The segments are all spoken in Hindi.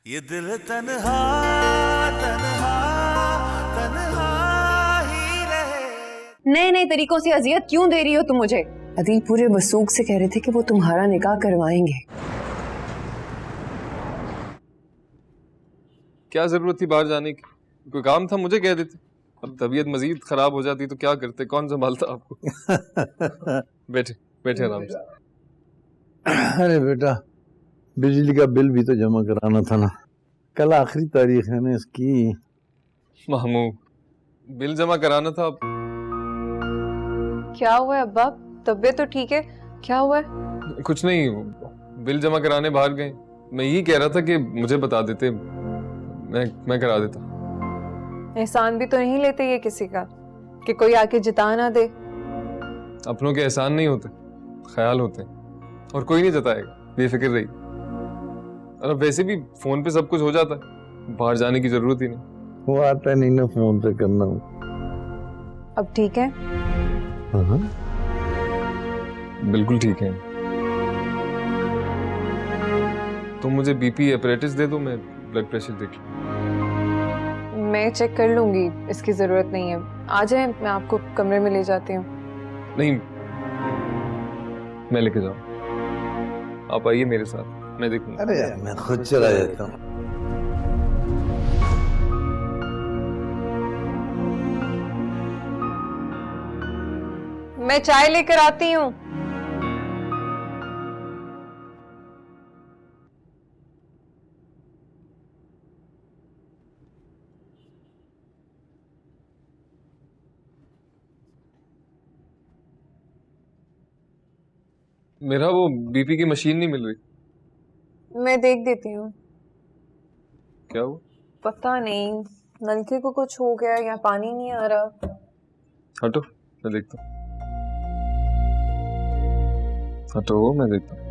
ये दिल तन्हा तन्हा तन्हा ही रहे। नए नए तरीकों से अजियत क्यों दे रही हो तुम मुझे? अदील पूरे वसूख से कह रहे थे कि वो तुम्हारा निकाह करवाएंगे। क्या जरूरत थी बाहर जाने की? कोई काम था मुझे कह देते। अब तबीयत मजीद खराब हो जाती तो क्या करते, कौन संभालता आपको? बैठे बैठे आराम से। अरे बेटा, बिजली का बिल भी तो जमा कराना था ना, कल आखिरी तारीख है ना इसकी। महमूद, बिल जमा कराना था। अब क्या हुआ है अब्बा? तबीयत तो ठीक है, क्या हुआ है? कुछ नहीं, बिल जमा कराने बाहर गए। मैं यही कह रहा था कि मुझे बता देते, मैं करा देता। एहसान भी तो नहीं लेते ये किसी का कि कोई आके जिता ना दे। अपनों के एहसान नहीं होते, ख्याल होते हैं, और कोई नहीं जताएगा, बेफिक्र रही। और अब वैसे भी फोन पे सब कुछ हो जाता है, बाहर जाने की जरूरत ही नहीं। वो आता नहीं ना फोन पे करना। अब ठीक है? हाँ, बिल्कुल ठीक है। तुम मुझे बीपी एपरेटिस दे दो, मैं ब्लड प्रेशर देख लूं। मैं चेक कर लूंगी, इसकी जरूरत नहीं है। आ जाए, मैं आपको कमरे में ले जाती हूँ। नहीं, मैं लेके जाऊं। आप आइए मेरे साथ, मैं देखूंगा। अरे यार मैं खुद चला जाता हूँ। मैं चाय लेकर आती हूँ। मेरा वो बीपी की मशीन नहीं मिल रही। मैं देख देती हूँ। क्या हुआ? पता नहीं, नलके को कुछ हो गया या पानी नहीं आ रहा। हटो, मैं देखता हूँ। हटो, मैं देखता हूँ।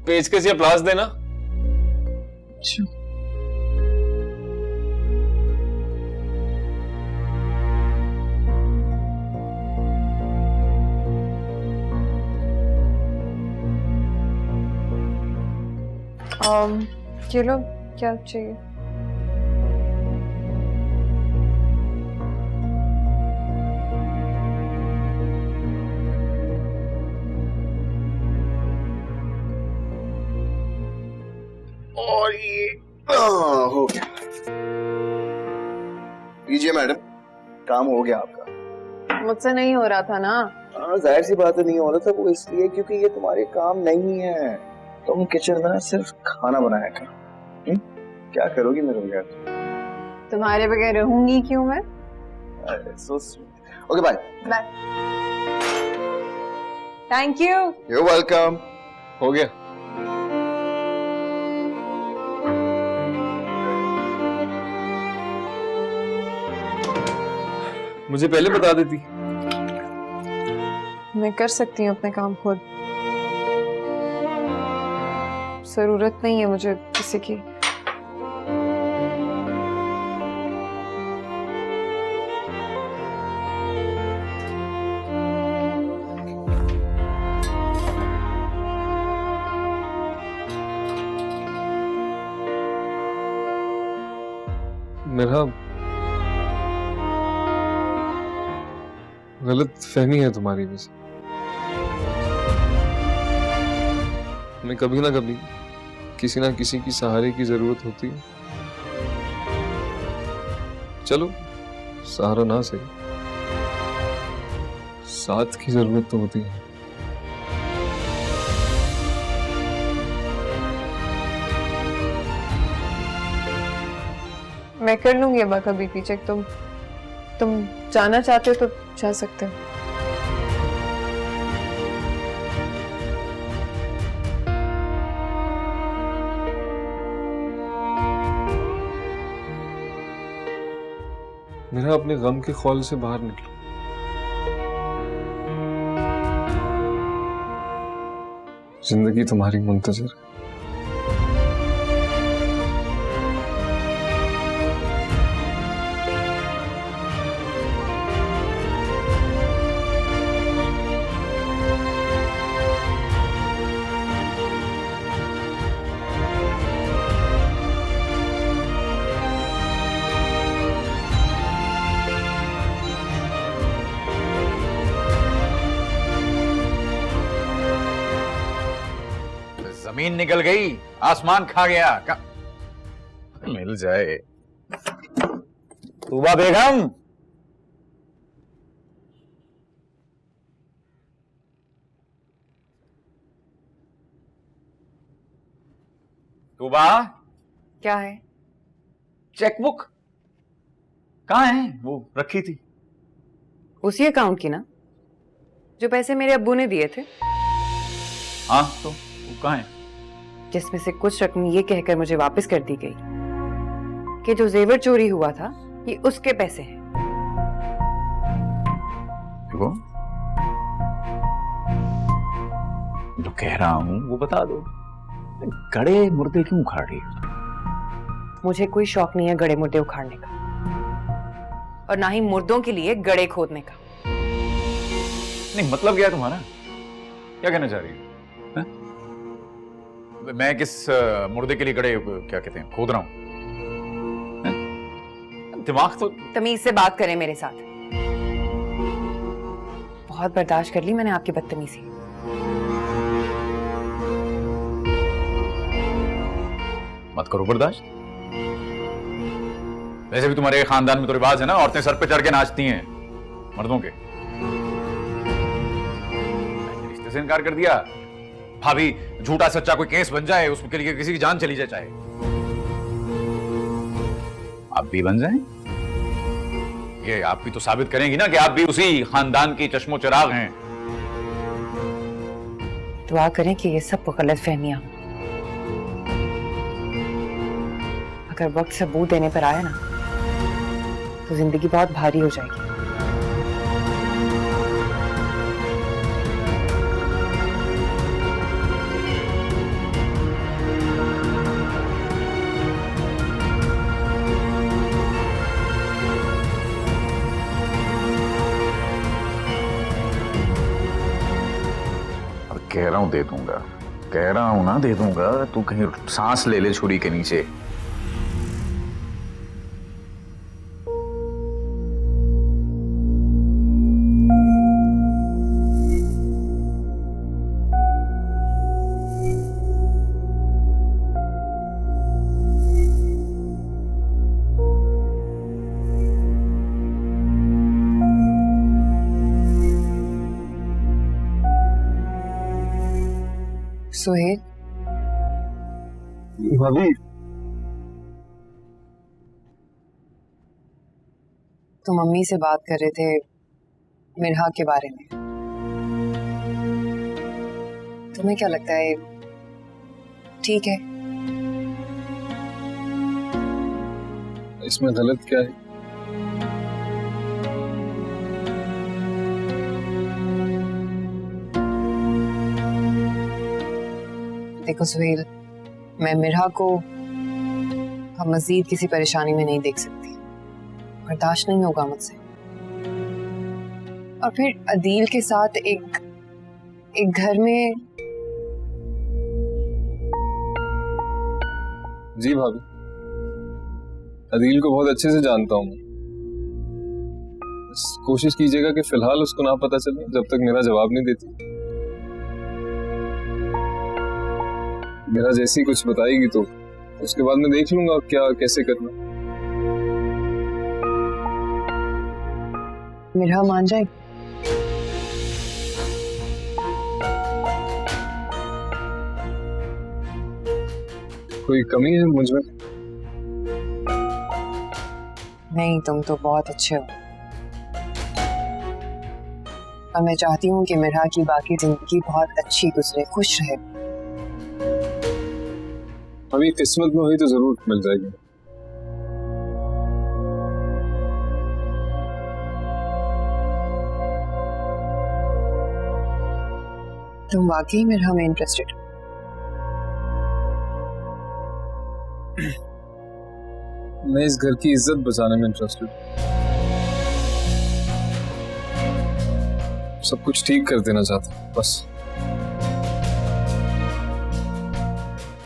पेचकस या प्लास देना। अच्छा। ये लो, क्या चाहिए? और ये हो गया। लीजिए मैडम, काम हो गया आपका। मुझसे नहीं हो रहा था ना। हाँ, जाहिर सी बात है नहीं हो रहा था, वो इसलिए क्योंकि ये तुम्हारे काम नहीं है। तुम किचन में सिर्फ खाना बनाया करो। क्या करोगी मेरे बगैर? तुम्हारे बगैर रहूंगी क्यों मैं? So sweet. Okay bye. Bye. Thank you. You welcome. हो गया। मुझे पहले बता देती। मैं कर सकती हूँ अपने काम खुद, जरूरत नहीं है मुझे किसी की। मेरा गलत फहमी है तुम्हारी वजह से। मैं कभी ना कभी किसी ना किसी की सहारे की जरूरत होती है। चलो, सहारा ना सही, साथ की जरूरत तो होती है। मैं कर लूंगी अब्बा का बीपी चेक। तुम जाना चाहते हो तो जा सकते हो। मेरा अपने गम के खौल से बाहर निकलो। जिंदगी तुम्हारी मुंतजर है। जमीन निकल गई, आसमान खा गया। मिल जाए। तूबा बेगम, तूबा, क्या है? चेकबुक कहाँ है? वो रखी थी। उसी अकाउंट की ना, जो पैसे मेरे अब्बू ने दिए थे। हाँ, तो वो कहाँ है? जिसमें से कुछ रकम ये कहकर मुझे वापस कर दी गई कि जो जेवर चोरी हुआ था ये उसके पैसे हैं। देखो, जो कह रहा हूं वो बता दो। गड़े मुर्दे क्यों उखाड़ रही हो? मुझे कोई शौक नहीं है गड़े मुर्दे उखाड़ने का, और ना ही मुर्दों के लिए गड़े खोदने का। नहीं, मतलब क्या है तुम्हारा? क्या कहना चाह रही हो? मैं किस मुर्दे के लिए गड़े क्या कहते हैं खोद रहा हूं? दिमाग तो तमीज से बात करें मेरे साथ। बहुत बर्दाश्त कर ली मैंने आपकी बदतमीजी। मत करो बर्दाश्त। वैसे भी तुम्हारे खानदान में तो रिवाज है ना, औरतें सर पे चढ़ के नाचती हैं मर्दों के। रिश्ते से इनकार कर दिया। भाभी झूठा सच्चा कोई केस बन जाए, उसके लिए किसी की जान चली जाए, चाहे आप भी बन जाएं। ये आप भी तो साबित करेंगी ना कि आप भी उसी खानदान की चश्मो चिराग हैं। दुआ करें कि ये सब गलत फहमियां हो। अगर वक्त सबूत देने पर आया ना तो जिंदगी बहुत भारी हो जाएगी। कह रहा हूं दे दूंगा, कह रहा हूं ना दे दूंगा। तू कहीं सांस ले ले छुरी के नीचे। सुहेल, भाभी, तुम मम्मी से बात कर रहे थे मिरहा के बारे में। तुम्हें क्या लगता है ठीक है? इसमें गलत क्या है? देखो सुहेल, मैं मिरहा को अब मजीद किसी परेशानी में नहीं देख सकती। बर्दाश्त नहीं होगा मुझसे। और फिर अदील के साथ एक घर में। जी भाभी, अदील को बहुत अच्छे से जानता हूँ। बस कोशिश कीजिएगा कि फिलहाल उसको ना पता चले जब तक मेरा जवाब नहीं देती। मेरा जैसी कुछ बताएगी तो उसके बाद मैं देख लूंगा क्या कैसे करना। मिरहा मान जाए? कोई कमी है मुझ में? नहीं, तुम तो बहुत अच्छे हो। और मैं चाहती हूँ कि मिरहा की बाकी जिंदगी बहुत अच्छी गुजरे, खुश रहे। अभी किस्मत में हुई तो जरूर मिल जाएगी। तुम वाकई मिरहा में इंटरेस्टेड हो? मैं इस घर की इज्जत बचाने में इंटरेस्टेड। सब कुछ ठीक कर देना चाहता हूँ बस।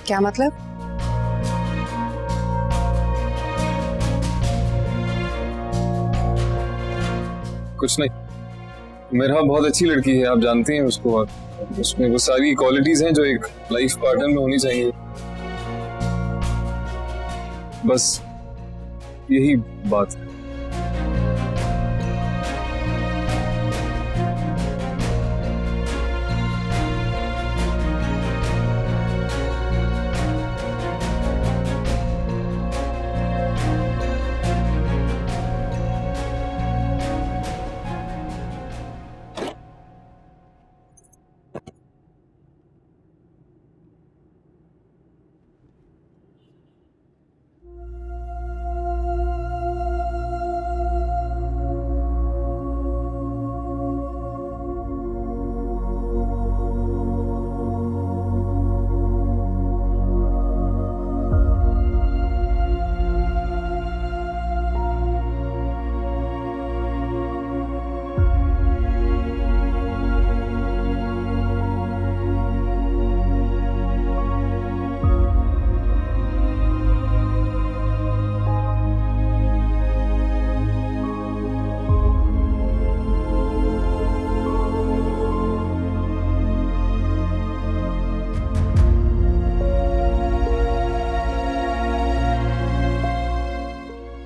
क्या मतलब? कुछ नहीं, मेरा बहुत अच्छी लड़की है, आप जानते हैं उसको, और उसमें वो सारी क्वालिटीज हैं जो एक लाइफ पार्टनर में होनी चाहिए। बस यही बात है।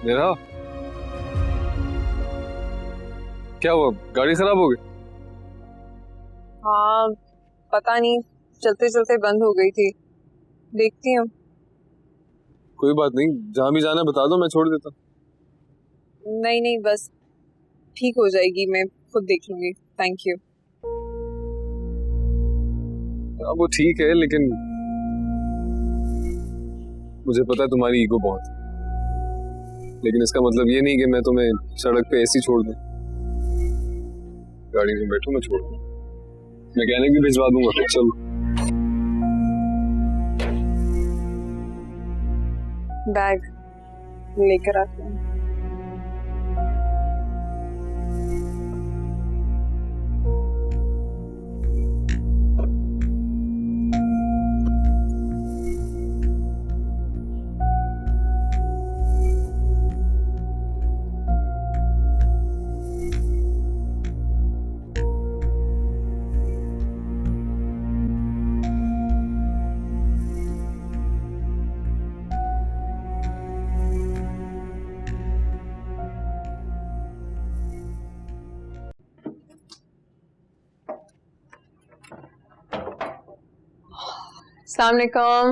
मेरा क्या हुआ, गाड़ी खराब हो गई? हाँ पता नहीं, चलते चलते बंद हो गई थी, देखती हूँ। कोई बात नहीं, जहाँ भी जाना बता दो, मैं छोड़ देता। नहीं नहीं, बस ठीक हो जाएगी, मैं खुद देख लूंगी, थैंक यू। हाँ वो ठीक है, लेकिन मुझे पता है तुम्हारी ईगो बहुत है, लेकिन इसका मतलब ये नहीं कि मैं तुम्हें सड़क पे ऐसी छोड़ दूं। गाड़ी में बैठो, मैं छोड़ दूं, मैकेनिक भी भिजवा दूंगा। चलो बैग लेकर आती हूँ। अस्सलाम वालेकुम।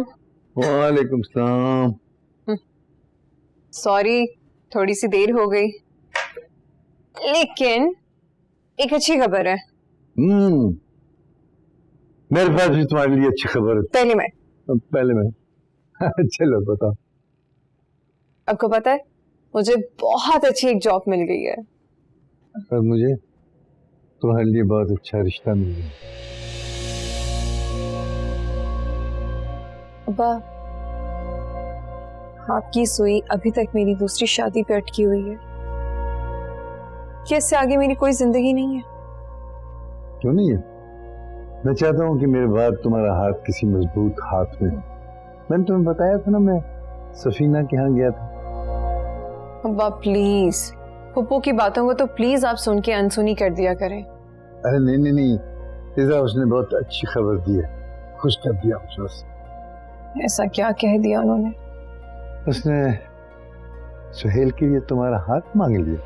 वालेकुम सलाम। सॉरी थोड़ी सी देर हो गई, लेकिन एक अच्छी खबर है। मेरे पास भी तुम्हारे लिए अच्छी खबर है। पहले मैं चलो बताओ। आपको पता है मुझे बहुत अच्छी एक जॉब मिल गई है। और मुझे तुम्हारे लिए बहुत अच्छा रिश्ता मिल गया। अब्बा, आपकी सुई अभी तक मेरी दूसरी शादी पे अटकी हुई है। क्या इससे आगे मेरी कोई जिंदगी नहीं है? क्यों नहीं है? मैं चाहता हूँ कि मेरे बाद तुम्हारा हाथ किसी मजबूत हाथ में हो। मैंने तुम्हें बताया था ना, मैं सफीना के यहाँ गया था। अब्बा प्लीज, पप्पू की बातों को तो प्लीज आप सुन के अनसुनी कर दिया करें। अरे नहीं, इज़ा उसने बहुत अच्छी खबर दी है, खुश कर दिया मुझे उसने। ऐसा क्या कह दिया उन्होंने? उसने सुहेल के लिए तुम्हारा हाथ मांग लिया।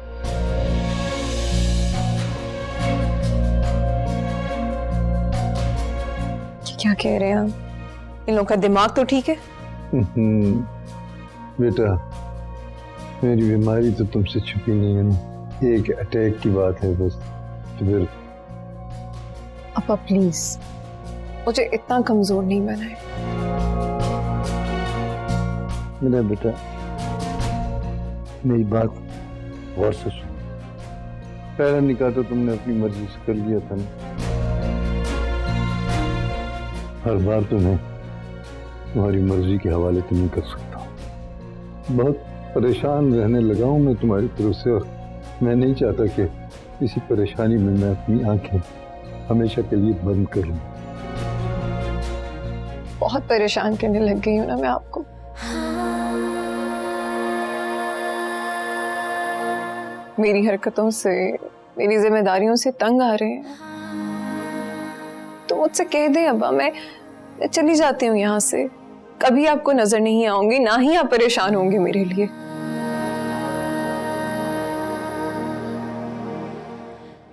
क्या कह रहे हैं आप? इन लोगों का दिमाग तो ठीक है? बेटा, मेरी बीमारी तो तुमसे छुपी नहीं है ना, एक अटैक की बात है बस। फिर अपा प्लीज मुझे इतना कमजोर नहीं बनाए। मेरा बेटा, मेरी बात गौर से सुन। पहला निकाह तो तुमने अपनी मर्जी से कर लिया था ना, हर बार तुम्हें तुम्हारी मर्जी के हवाले तो नहीं कर सकता। बहुत परेशान रहने लगा हूं मैं तुम्हारी तरफ से, और मैं नहीं चाहता कि इसी परेशानी में मैं अपनी आंखें हमेशा के लिए बंद कर लूं। बहुत परेशान करने लग गई हूं ना मैं आपको। मेरी हरकतों से, मेरी जिम्मेदारियों से तंग आ रहे हैं तो मुझसे कह दें अब्बा, मैं चली जाती हूँ यहाँ से। कभी आपको नजर नहीं आऊंगी, ना ही आप परेशान होंगे मेरे लिए।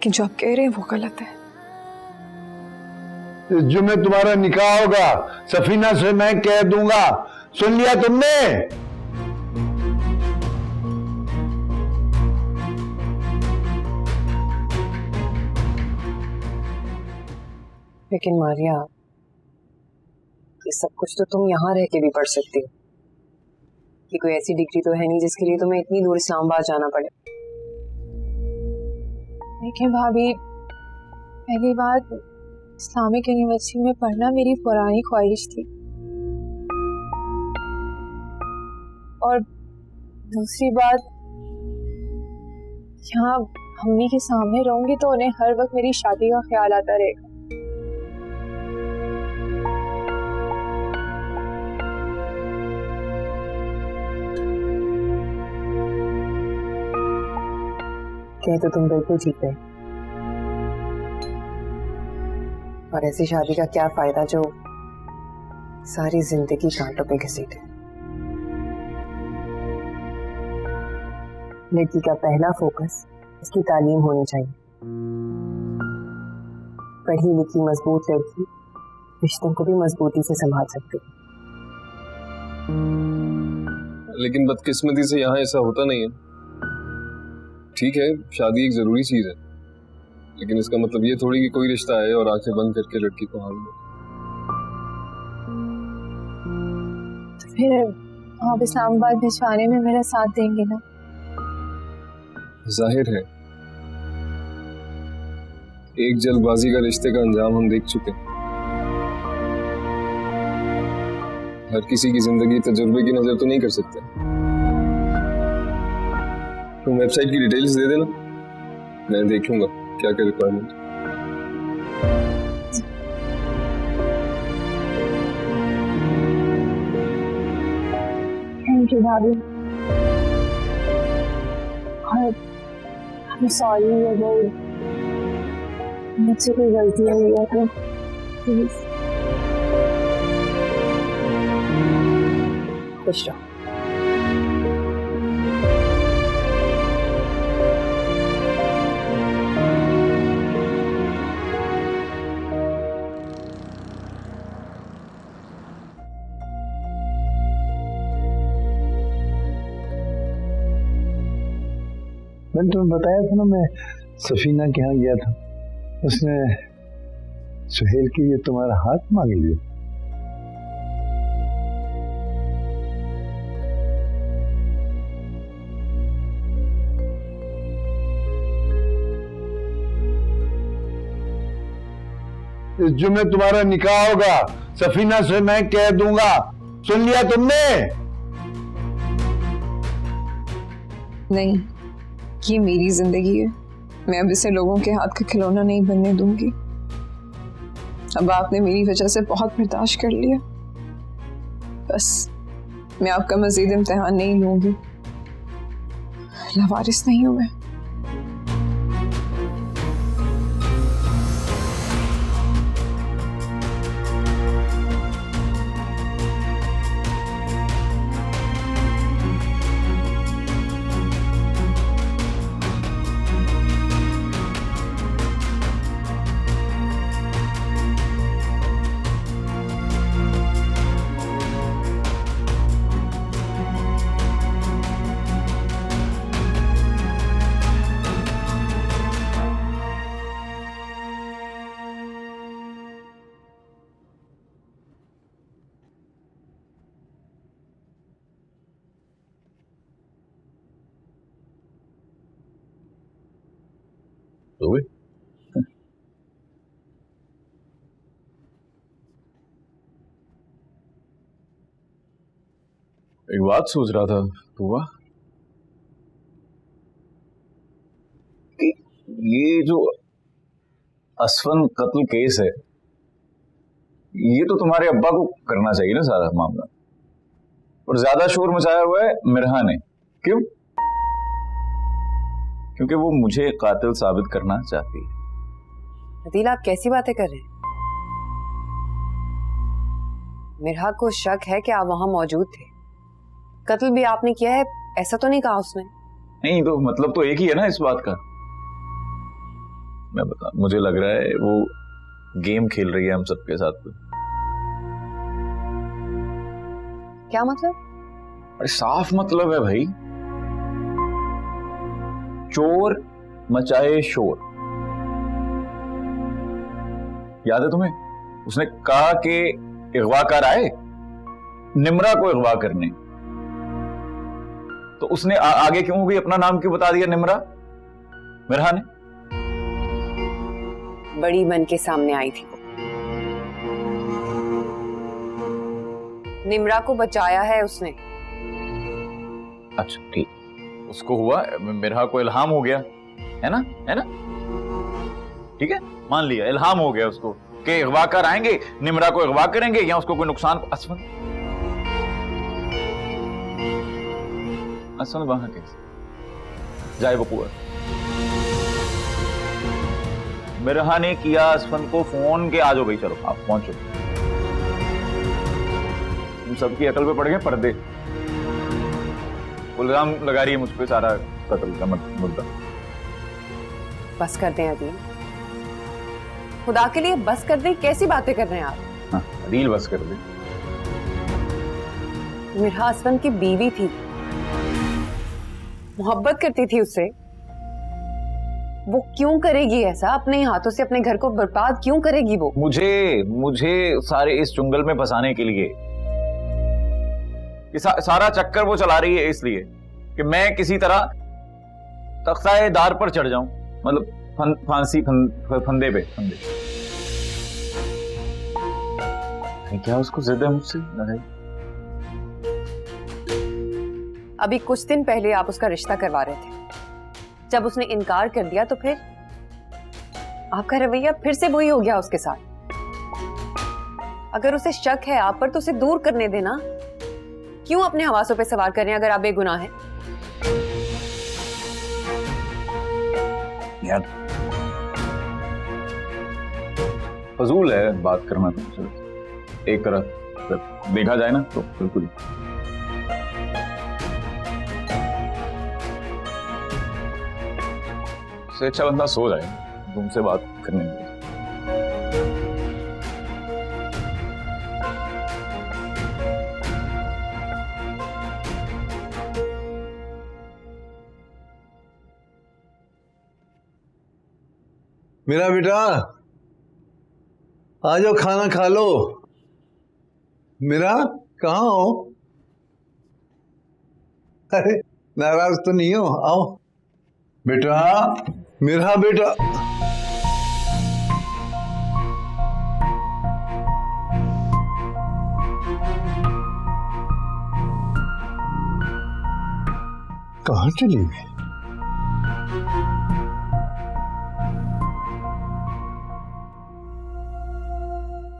कि जो आप कह रहे हैं वो गलत है। इस जुम्मे तुम्हारा निकाह होगा, सफीना से मैं कह दूंगा। सुन लिया तुमने? लेकिन मारिया, ये सब कुछ तो तुम यहाँ रह के भी पढ़ सकती हो। कि कोई ऐसी डिग्री तो है नहीं जिसके लिए तुम्हें इतनी दूर इस्लामाबाद जाना पड़े। देखिए भाभी, पहली बात, इस्लामिक यूनिवर्सिटी में पढ़ना मेरी पुरानी ख्वाहिश थी, और दूसरी बात, यहाँ अम्मी के सामने रहूंगी तो उन्हें हर वक्त मेरी शादी का ख्याल आता रहेगा। कह तो तुम बिल्कुल ठीक है, और ऐसी शादी का क्या फायदा जो सारी जिंदगी कांटों पे घसीटे। लड़की का पहला फोकस उसकी तालीम होनी चाहिए। पढ़ी लिखी मजबूत लड़की रिश्तों को भी मजबूती से संभाल सकती है। लेकिन बदकिस्मती से यहाँ ऐसा होता नहीं है। ठीक है, शादी एक जरूरी चीज है, लेकिन इसका मतलब ये थोड़ी कि कोई रिश्ता है और आंखें बंद करके लड़की को हाल दे। तो फिर आप इस्लामाबाद भिजवाने में मेरा साथ देंगे ना? जाहिर है, एक जल्दबाजी का रिश्ते का अंजाम हम देख चुके हैं। हर किसी की जिंदगी तजुर्बे की नजर तो नहीं कर सकते। तुम वेबसाइट की डिटेल्स दे देना, मैं देख लूंगा क्या क्या रिक्वायरमेंट। थैंक यू भाभी। और I'm sorry अगर मुझसे कोई गलती हुई है तो प्लीज। खुश रहो। मैंने तुम्हें बताया था ना, मैं सफीना के यहाँ गया था, उसने सुहेल के लिए तुम्हारा हाथ मांग लिया। इस जुम्मे तुम्हारा निकाह होगा, सफीना से मैं कह दूंगा। सुन लिया तुमने? नहीं, ये मेरी जिंदगी है, मैं अब इसे लोगों के हाथ का खिलौना नहीं बनने दूंगी। अब आपने मेरी वजह से बहुत बर्दाश्त कर लिया, बस मैं आपका मजीद इम्तिहान नहीं लूंगी। लावारिस नहीं हूं मैं। एक बात सोच रहा था बुआ, ये जो असफन कत्ल केस है, ये तो तुम्हारे अब्बा को करना चाहिए ना सारा मामला, और ज्यादा शोर मचाया हुआ है मिरहा ने। क्यों क्योंकि वो मुझे कातिल साबित करना चाहती है। अदील, आप कैसी बातें कर रहे हैं? मिरहा को शक है कि आप वहां मौजूद थे। कत्ल भी आपने किया है, ऐसा तो नहीं कहा उसने। नहीं तो मतलब तो एक ही है ना इस बात का। मैं बता, मुझे लग रहा है वो गेम खेल रही है हम सबके साथ। क्या मतलब? अरे साफ मतलब है भाई, चोर मचाए शोर। याद है तुम्हें? उसने कहा कि अगवाकार आए निम्रा को अगवा करने, तो उसने आगे क्यों भी अपना नाम क्यों बता दिया निम्रा? मिरहा ने बड़ी बन के सामने आई थी। निम्रा को बचाया है उसने। अच्छा ठीक, उसको हुआ, मिरहा को इल्हाम हो गया है ना, है ना? ठीक है, मान लिया इल्हाम हो गया उसको कि अगवाकार आएंगे, निम्रा को अगवा करेंगे या उसको कोई नुकसान। असफन वहां कैसे जाए बकुआ? मिरहा ने किया असफन को फोन के आ जाओ भाई, चलो आप पहुंचो। तुम सबकी अकल पे पड़ गए पर्दे। इल्जाम लगा रही है मुझ पे सारा कत्ल का मुद्दा। बस कर दें अदील, खुदा के लिए बस कर दें। कैसी बातें कर रहे हैं आप? हाँ, अदील बस कर दे। मिरहा असफन की बीवी थी, मोहब्बत करती थी उससे। वो क्यों करेगी ऐसा? अपने हाथों से अपने घर को बर्बाद क्यों करेगी वो? मुझे सारे इस चुंगल में फंसाने के लिए सारा चक्कर वो चला रही है, इसलिए कि मैं किसी तरह तख्ताए-दार पर चढ़ जाऊं, मतलब फांसी फंदे पे। क्या उसको जिद है मुझसे? अभी कुछ दिन पहले आप उसका रिश्ता करवा रहे थे, जब उसने इनकार कर दिया तो फिर आपका रवैया फिर से वही हो गया उसके साथ। अगर उसे शक है आप पर तो उसे दूर करने देना। क्यों अपने हवासों पे सवार करें अगर आप बेगुनाह हैं? यार फजूल है बात करना तुमसे। एक तरफ देखा जाए ना तो बिल्कुल। से अच्छा बंदा सो जाए तुमसे बात करने में। मेरा बेटा आ जाओ, खाना खा लो। मेरा कहाँ हो? अरे नाराज तो नहीं हो? आओ बेटा, मेरा बेटा। कहाँ चली गई?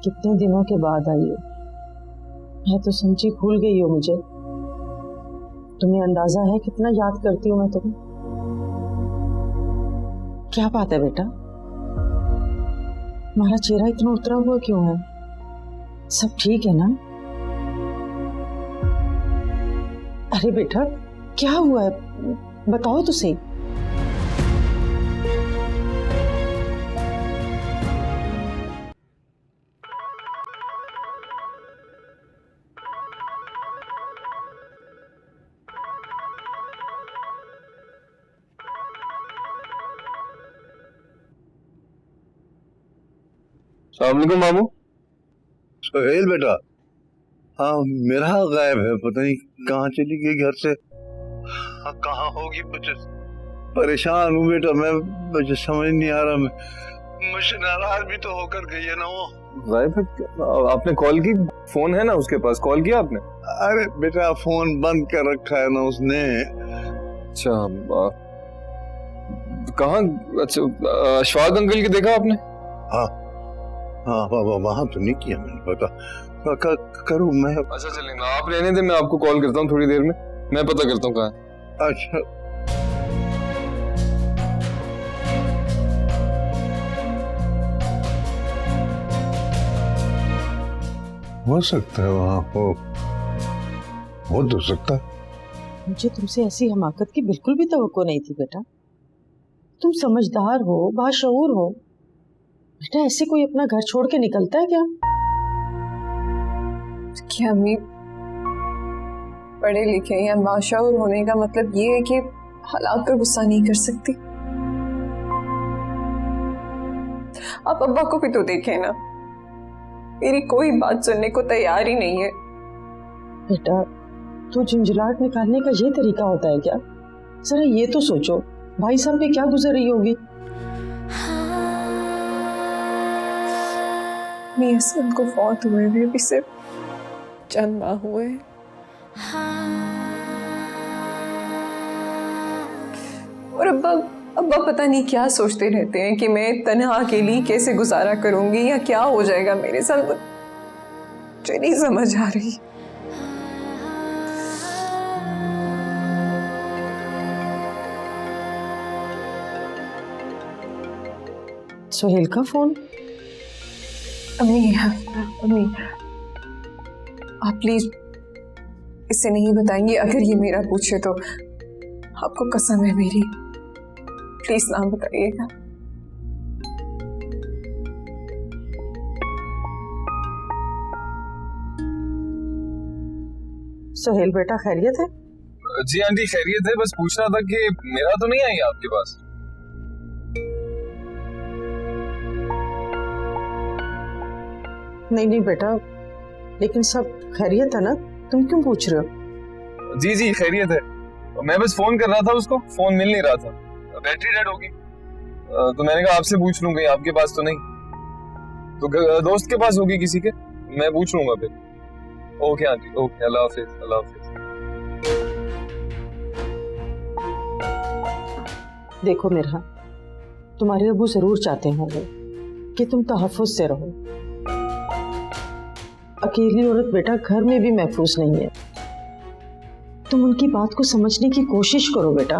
कितने दिनों के बाद आई हो? मैं तो समझी भूल गई हो मुझे। तुम्हें अंदाजा है कितना याद करती हूँ मैं तुम्हें? क्या बात है बेटा, तुम्हारा चेहरा इतना उतरा हुआ क्यों है? सब ठीक है ना? अरे बेटा क्या हुआ है, बताओ तो सही। अस्सलामुअलैकुम मामू। सुहेल बेटा, हाँ मेरा गायब है, पता नहीं कहाँ चली गई घर से। हाँ, कहाँ होगी? मुझे परेशान हूँ बेटा मैं, मुझे समझ नहीं आ रहा। मैं मुझसे नाराज भी तो होकर गई है ना वो। गायब है? आपने कॉल की? फोन है ना उसके पास, कॉल किया आपने? अरे बेटा फोन बंद कर रखा है ना उसने। अच्छा कहाँ? अच्छा अशफाक अंकल की देखा आपने? हाँ हाँ वहाँ तो नहीं किया मैंने, पता करूँ मैं। अच्छा चलेगा, आप रहने दे, मैं आपको कॉल करता हूँ थोड़ी देर में, मैं पता करता हूँ कहाँ है। अच्छा हो सकता है वहां हो तो सकता है। मुझे तुमसे ऐसी हमाकत की बिल्कुल भी तवक्को नहीं थी बेटा। तुम समझदार हो, बाशऊर हो। बेटा ऐसे कोई अपना घर छोड़ के निकलता है क्या? क्या अम्मी, पढ़े लिखे या बाशऊर होने का मतलब ये है कि हालात पर गुस्सा नहीं कर सकती? आप अब्बा को भी तो देखें ना, मेरी कोई बात सुनने को तैयार ही नहीं है। बेटा तो झुंझलाहट निकालने का ये तरीका होता है क्या? जरा ये तो सोचो भाई साहब पे क्या गुजर रही होगी। मैं असलम को फौत हुए भी सिर्फ चंद माह हुए। और अब्बा पता नहीं क्या सोचते रहते हैं कि मैं तन्हा अकेली कैसे गुजारा करूंगी या क्या हो जाएगा मेरे साथ, मुझे नहीं समझ आ रही। सोहेल का फोन? अम्मी आप प्लीज इसे नहीं बताएंगे। अगर ये मेरा पूछे तो आपको कसम है मेरी, प्लीज ना बताइएगा। सोहेल बेटा खैरियत है? जी आंटी खैरियत है, बस पूछना था कि मेरा तो नहीं आई आपके पास। नहीं बेटा, लेकिन सब खैरियत है ना? तुम क्यों पूछ रहे हो? जी खैरियत है, मैं बस फोन कर रहा था उसको, फोन मिल नहीं रहा था, बैटरी डेड होगी, तो मैंने कहा आपसे पूछ लूं, कहीं आपके पास तो नहीं, तो दोस्त के पास होगी किसी के, मैं पूछ लूंगा फिर। ओके आंटी, ओके, अल्लाह हाफिज, अल्लाह हाफिज। देखो मिरहा, तुम्हारे अबू जरूर चाहते होंगे कि तुम तहफ्फुज से रहो। अकेली औरत बेटा घर में भी महफूज नहीं है। तुम उनकी बात को समझने की कोशिश करो बेटा।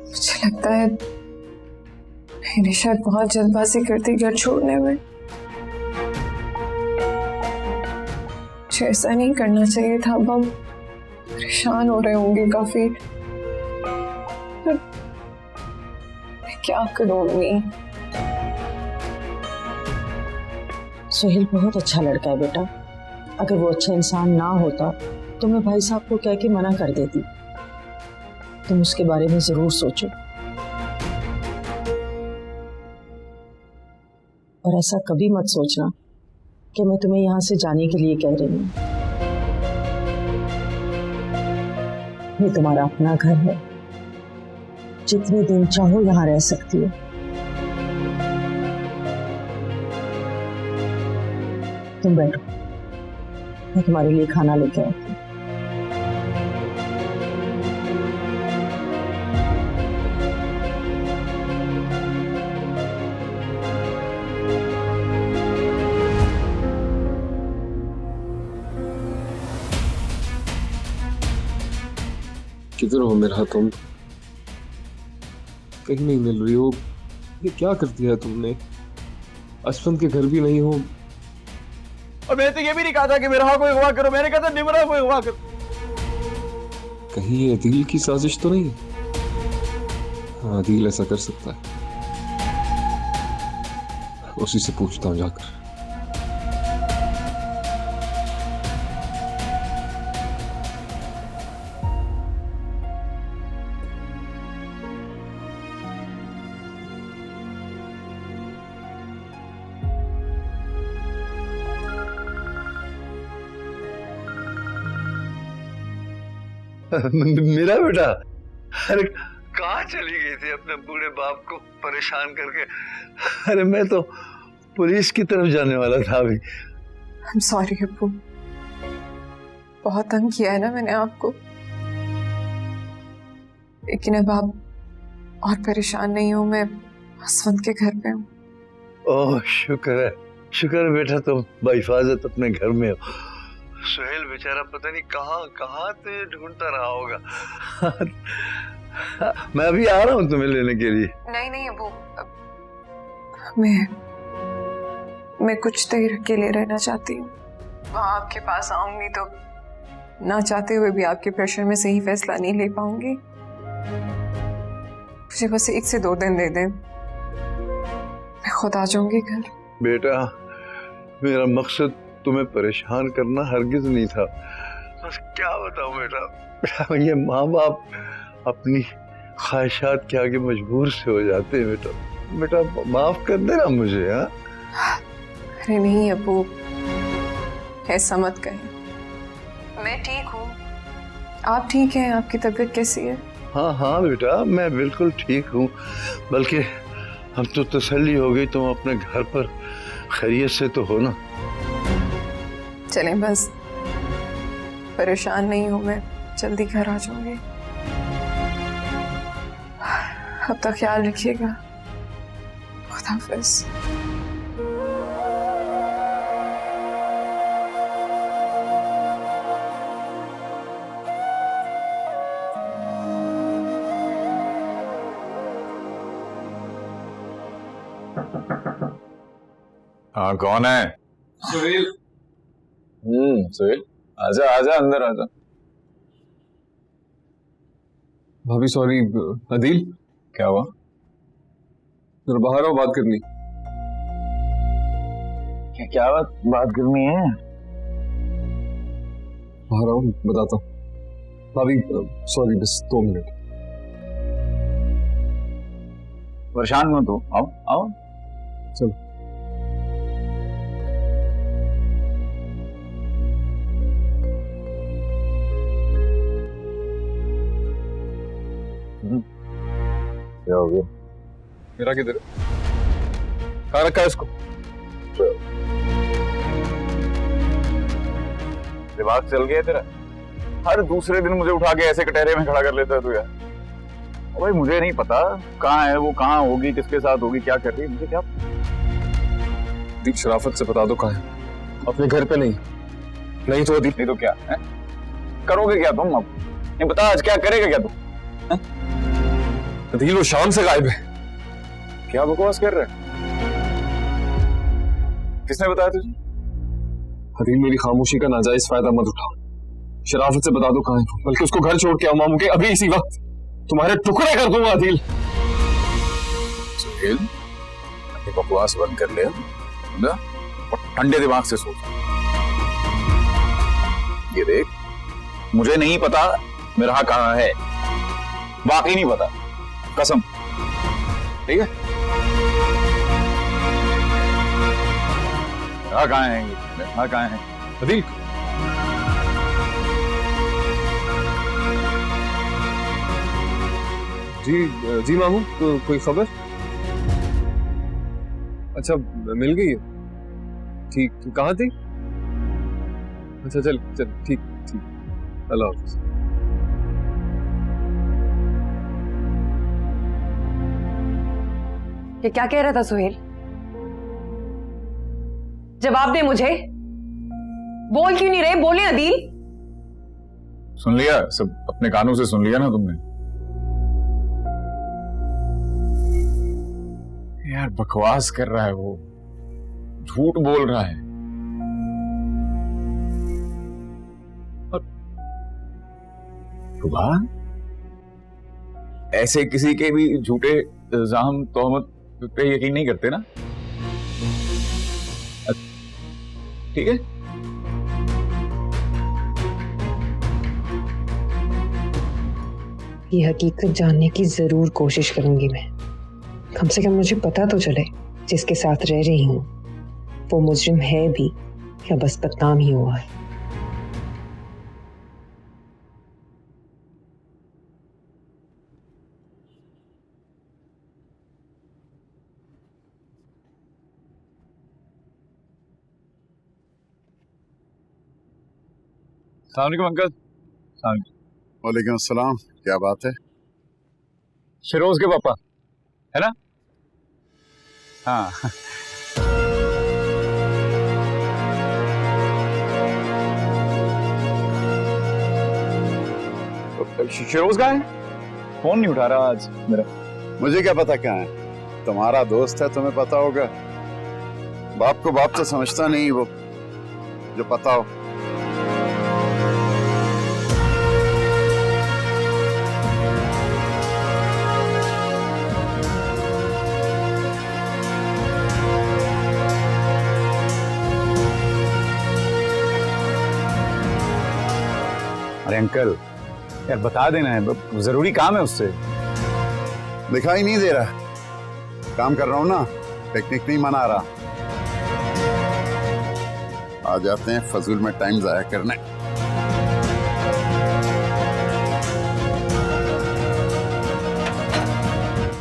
मुझे लगता है मैंने शायद बहुत जल्दबाजी कर दी घर छोड़ने में। मुझे ऐसा नहीं करना चाहिए था। अब हम परेशान हो रहे होंगे काफी। मैं क्या करूं अम्मी? सोहेल बहुत अच्छा लड़का है बेटा। अगर वो अच्छा इंसान ना होता तो मैं भाई साहब को कह के मना कर देती। तुम उसके बारे में जरूर सोचो, और ऐसा कभी मत सोचना कि मैं तुम्हें यहाँ से जाने के लिए कह रही हूँ। ये तुम्हारा अपना घर है, जितने दिन चाहो यहाँ रह सकती हो। तुम बैठो, मैं तुम्हारे लिए खाना लेके आती हूँ। किधर हो मेरा? तुम कहीं नहीं मिल रही हो। ये क्या कर दिया तुमने? अशफंत के घर भी नहीं हो। और मैंने तो ये भी नहीं कहा था कि मेरा को अगवा करो, मैंने कहा था निमरा को अगवा करो। कहीं ये अदील की साजिश तो नहीं? हाँ, अदील ऐसा कर सकता है, उसी से पूछता हूँ जाकर। मेरा बेटा, अरे कहाँ चली गई थी अपने बूढ़े बाप को परेशान करके? अरे मैं तो पुलिस की तरफ जाने वाला था अभी। I'm sorry अब्बू, बहुत तंग किया है ना मैंने आपको, लेकिन अब आप और परेशान नहीं हो। मैं अशफंत के घर पे हूँ। ओह शुक्र है बेटा, तुम बहिफाजत अपने घर में हो। सुहेल बेचारा पता नहीं कहाँ तुझे ढूंढता रहा होगा। मैं अभी आ रहा हूँ तुम्हें लेने के लिए। नहीं अब्बू, मैं मैं कुछ देर अकेले रहना चाहती हूँ। वहाँ आपके पास आऊंगी तो ना चाहते हुए भी आपके प्रेशर में सही फैसला नहीं ले पाऊंगी। मुझे बस 1 से 2 दिन दे दें, मैं खुद आ जाऊंगी घर। बेटा, मेरा मकसद तुम्हें परेशान करना हरगिज नहीं था। बस क्या बताऊं बेटा, ये माँ बाप अपनी ख्वाहिशात के आगे मजबूर से हो जाते हैं। बेटा माफ कर देना मुझे। हाँ, अरे नहीं अबू, ऐसा मत कहें। मैं ठीक हूँ, आप ठीक हैं? आपकी तबीयत कैसी है? हाँ हाँ बेटा, मैं बिल्कुल ठीक हूँ। बल्कि अब तो तसल्ली हो गई, तुम अपने घर पर खैरियत से तो हो ना? चलें, बस परेशान नहीं हूँ मैं, जल्दी घर आ जाऊंगी। अब तक ख्याल रखिएगा। खुदा हाफिज़। हाँ, कौन है? सुहेल। सुहेल, आजा आजा, अंदर आजा। भाभी सॉरी। अदील, क्या हुआ? जरा बाहर आओ, बात करनी। क्या बात करनी है? बाहर आओ, बताता हूँ। भाभी सॉरी, बस 2 मिनट। परेशान मत हो, आओ आओ। चलो। क्या हो गया? मेरा किधर है? कहाँ रखा है इसको? दिमाग चल गया तेरा? हर दूसरे दिन मुझे उठा के ऐसे कटहरे में खड़ा कर लेता है तू यार। भाई मुझे नहीं पता कहाँ है वो, कहाँ होगी, किसके साथ होगी, क्या कर रही है, मुझे क्या? दीप, शराफत से बता दो कहाँ है। अपने घर पे नहीं? नहीं तो दीप। नहीं तो क्या है? करोगे क्या तुम अब? नहीं बता, आज क्या करेगा क्या तुम? अदील, वो शाम से गायब है। क्या बकवास कर रहे हैं? किसने बताया तुझे? अदील, मेरी खामोशी का नाजायज फायदा मत उठाओ। शराफत से बता दो कहाँ है, बल्कि उसको घर छोड़ के आओ मामू के, अभी इसी वक्त तुम्हारे टुकड़े कर दूंगा। अदील, सुहेल, अपनी बकवास बंद कर ले ना, और ठंडे दिमाग से सोच। ये देख, मुझे नहीं पता मेरा कहाँ है, वाकई नहीं पता, कसम। ठीक है? कहाँ है ये? कहाँ है? अदील, जी मामू, तो कोई खबर? अच्छा, मिल गई है? ठीक, कहाँ थी? अच्छा, चल चल, ठीक ठीक, अल्लाह हाफिज़। ये क्या कह रहा था सुहेल? जवाब दे मुझे। बोल क्यों नहीं रहे? बोले अदील। सुन लिया सब, अपने कानों से सुन लिया ना तुमने? यार बकवास कर रहा है वो, झूठ बोल रहा है। और सुबह ऐसे किसी के भी झूठे इल्जाम तोहमत पे यकीन नहीं करते ना? ठीक है? ये हकीकत जानने की जरूर कोशिश करूंगी मैं। कम से कम मुझे पता तो चले जिसके साथ रह रही हूँ वो मुजरिम है भी या बस बदनाम ही हुआ है। अस्सलाम वालेकुम अंकल। वालेकुम अस्सलाम। क्या बात है? फिरोज के पापा है ना? हाँ। फिरोज कहाँ है? फोन नहीं उठा रहा आज मेरा। मुझे क्या पता कहाँ है? तुम्हारा दोस्त है, तुम्हें पता होगा। बाप को बाप तो समझता नहीं वो, जो पता हो। अरे अंकल यार बता देना है, जरूरी काम है उससे। दिखाई नहीं दे रहा, काम कर रहा हूं ना, पिकनिक नहीं मना रहा। आ जाते हैं फजूल में टाइम जाया करने।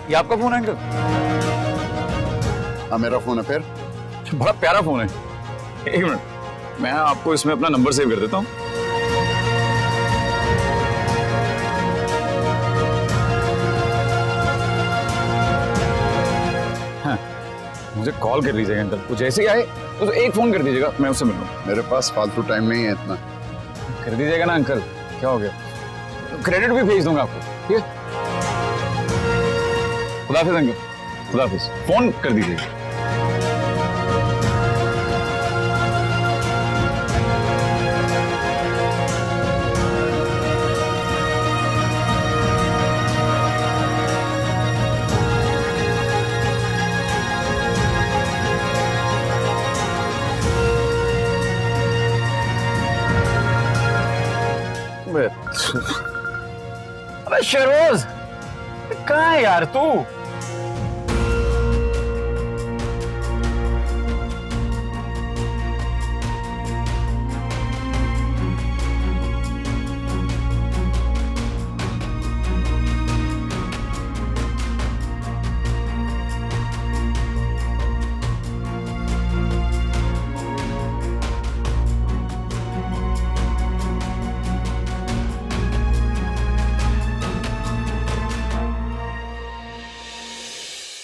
ये आपका फोन है अंकल? हाँ मेरा फोन है। फिर बड़ा प्यारा फोन है। एक मिनट, मैं आपको इसमें अपना नंबर सेव कर देता हूँ। हाँ, मुझे कॉल कर दीजिएगा अंकल, कुछ ऐसे ही आए तो एक फोन कर दीजिएगा, मैं उससे मिल लूँ। मेरे पास फालतू टाइम नहीं है इतना। कर दीजिएगा ना अंकल, क्या हो गया? क्रेडिट भी भेज दूंगा आपको, ठीक है? खुदाफिज अंकल, खुदाफिज। फोन कर दीजिएगा। अबे शहरोज, कहाँ है यार तू?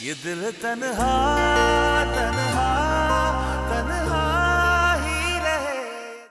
ये दिल तन्हा